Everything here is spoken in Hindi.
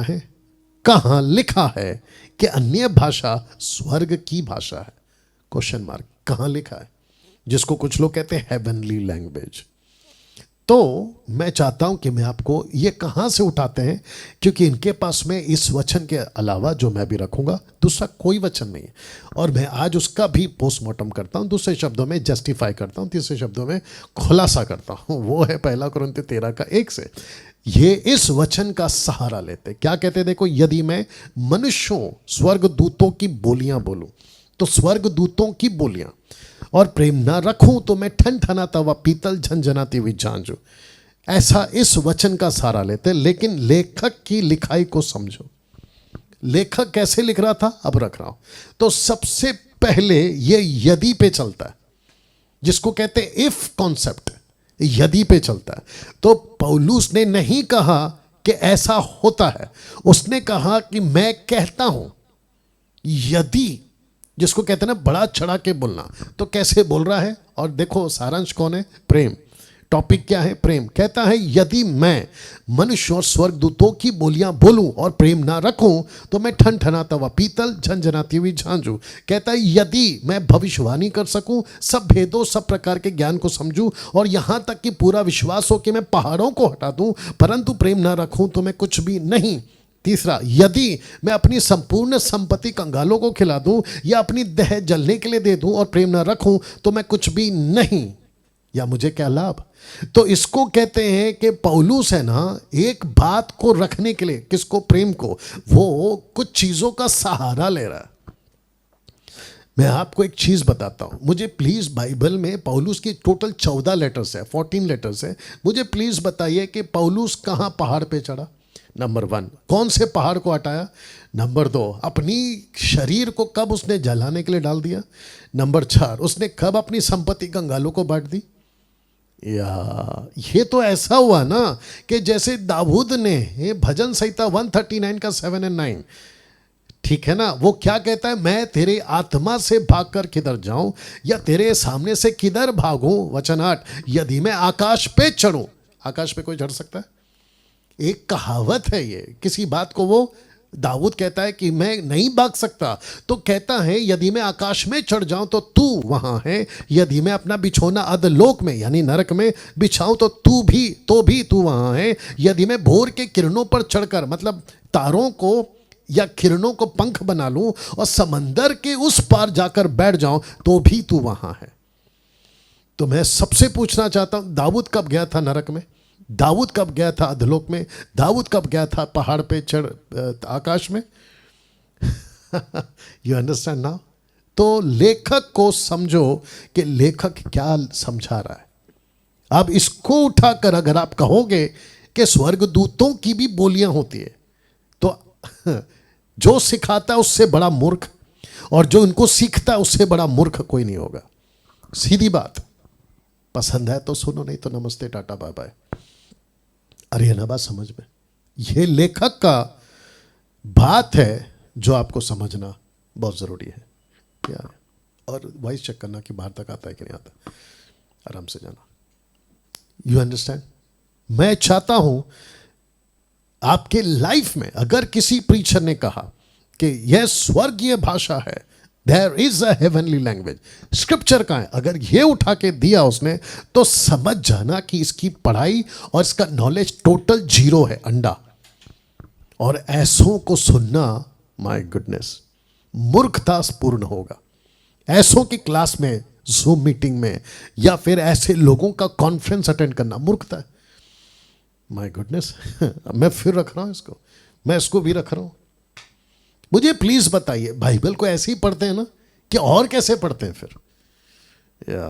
है, कहाँ लिखा है कि अन्य भाषा स्वर्ग की भाषा है? Question mark. कहाँ लिखा है? जिसको कुछ लोग कहते हैं हेवनली लैंग्वेज। तो मैं चाहता हूं कि मैं आपको ये कहां से उठाते हैं, क्योंकि इनके पास में इस वचन के अलावा जो मैं भी रखूंगा दूसरा कोई वचन नहीं है, और मैं आज उसका भी पोस्टमार्टम करता हूं, दूसरे शब्दों में जस्टिफाई करता हूं, तीसरे शब्दों में खुलासा करता हूं। वो है 1 कुरिन्थी 13:1 से। ये इस वचन का सहारा लेते क्या कहते? देखो, यदि मैं मनुष्यों स्वर्गदूतों की बोलियां बोलूं, तो स्वर्गदूतों की बोलियां, और प्रेम ना रखूं तो मैं ठनठनाता हुआ पीतल झंझनाती हुई झांझू। ऐसा इस वचन का सहारा लेते। लेकिन लेखक की लिखाई को समझो। लेखक कैसे लिख रहा था, अब रख रहा हूं। तो सबसे पहले ये यदि पे चलता है, जिसको कहते हैं इफ कॉन्सेप्ट, यदि पे चलता है। तो पौलुस ने नहीं कहा कि ऐसा होता है, उसने कहा कि मैं कहता हूं। यदि, जिसको कहते हैं ना बड़ा चढ़ा के बोलना, तो कैसे बोल रहा है? और देखो सारांश कौन है? प्रेम। टॉपिक क्या है? प्रेम। कहता है यदि मैं मनुष्य और स्वर्गदूतों की बोलियां बोलूं और प्रेम ना रखूं तो मैं ठनठनाता हुआ पीतल झंझनाती हुई झांझू। कहता है यदि मैं भविष्यवाणी कर सकूं, सब भेदों सब प्रकार के ज्ञान को समझूं, और यहां तक कि पूरा विश्वास हो कि मैं पहाड़ों को हटा दूं, परंतु प्रेम ना रखूं तो मैं कुछ भी नहीं। तीसरा, यदि मैं अपनी संपूर्ण संपत्ति कंगालों को खिला दूं या अपनी देह जलने के लिए दे दूं और प्रेम ना रखूं तो मैं कुछ भी नहीं, या मुझे क्या लाभ? तो इसको कहते हैं कि पौलुस है ना, एक बात को रखने के लिए, किसको? प्रेम को, वो कुछ चीजों का सहारा ले रहा है। मैं आपको एक चीज बताता हूं। मुझे प्लीज बाइबल में पौलुस की टोटल 14 लेटर्स है, 14 लेटर्स है। मुझे प्लीज बताइए कि पौलुस कहां पहाड़ पे चढ़ा? नंबर 1, कौन से पहाड़ को हटाया? नंबर 2, अपनी शरीर को कब उसने जलाने के लिए डाल दिया? नंबर 4, उसने कब अपनी संपत्ति कंगालों को बांट दी? या ये तो ऐसा हुआ ना कि जैसे दाऊद ने भजन संहिता 139 का 7 और 9, ठीक है ना, वो क्या कहता है? मैं तेरे आत्मा से भागकर किधर जाऊं या तेरे सामने से किधर भागूं? वचन 8, यदि मैं आकाश पे चढ़ूं। आकाश पे कोई चढ़ सकता है? एक कहावत है ये, किसी बात को वो दाऊद कहता है कि मैं नहीं भाग सकता, तो कहता है यदि मैं आकाश में चढ़ जाऊं तो तू वहां है, यदि मैं अपना बिछौना अधलोक में यानी नरक में बिछाऊं तो भी तू वहां है, यदि मैं भोर के किरणों पर चढ़कर, मतलब तारों को या किरणों को पंख बना लूं और समंदर के उस पार जाकर बैठ जाऊं तो भी तू वहां है। तो मैं सबसे पूछना चाहता हूं, दाऊद कब गया था नरक में? दाऊद कब गया था अधलोक में? दाऊद कब गया था पहाड़ पे चढ़ आकाश में? You understand now? तो लेखक को समझो कि लेखक क्या समझा रहा है। अब इसको उठाकर अगर आप कहोगे कि स्वर्गदूतों की भी बोलियां होती है, तो जो सिखाता है उससे बड़ा मूर्ख, और जो इनको सीखता है उससे बड़ा मूर्ख कोई नहीं होगा। सीधी बात। पसंद है तो सुनो, नहीं तो नमस्ते टाटा बाय बाय। अरे है ना बात समझ में? ये लेखक का बात है जो आपको समझना बहुत जरूरी है। क्या है? और वॉइस चेक करना कि बाहर तक आता है कि नहीं आता। आराम से जाना। You understand? मैं चाहता हूं आपके लाइफ में अगर किसी प्रीचर ने कहा कि यह स्वर्गीय भाषा है, there is a heavenly language, scripture का है, अगर ये उठा के दिया उसने, तो समझ जाना कि इसकी पढ़ाई और इसका नॉलेज टोटल जीरो है, अंडा। और ऐसों को सुनना, माय गुडनेस, मूर्खता पूर्ण होगा। ऐसों की क्लास में, जूम मीटिंग में, या फिर ऐसे लोगों का कॉन्फ्रेंस अटेंड करना मूर्खता है। My goodness. मैं फिर रख रहा हूं इसको, मैं इसको भी रख रहा हूं। मुझे प्लीज बताइए, बाइबल को ऐसे ही पढ़ते हैं ना, कि और कैसे पढ़ते हैं फिर?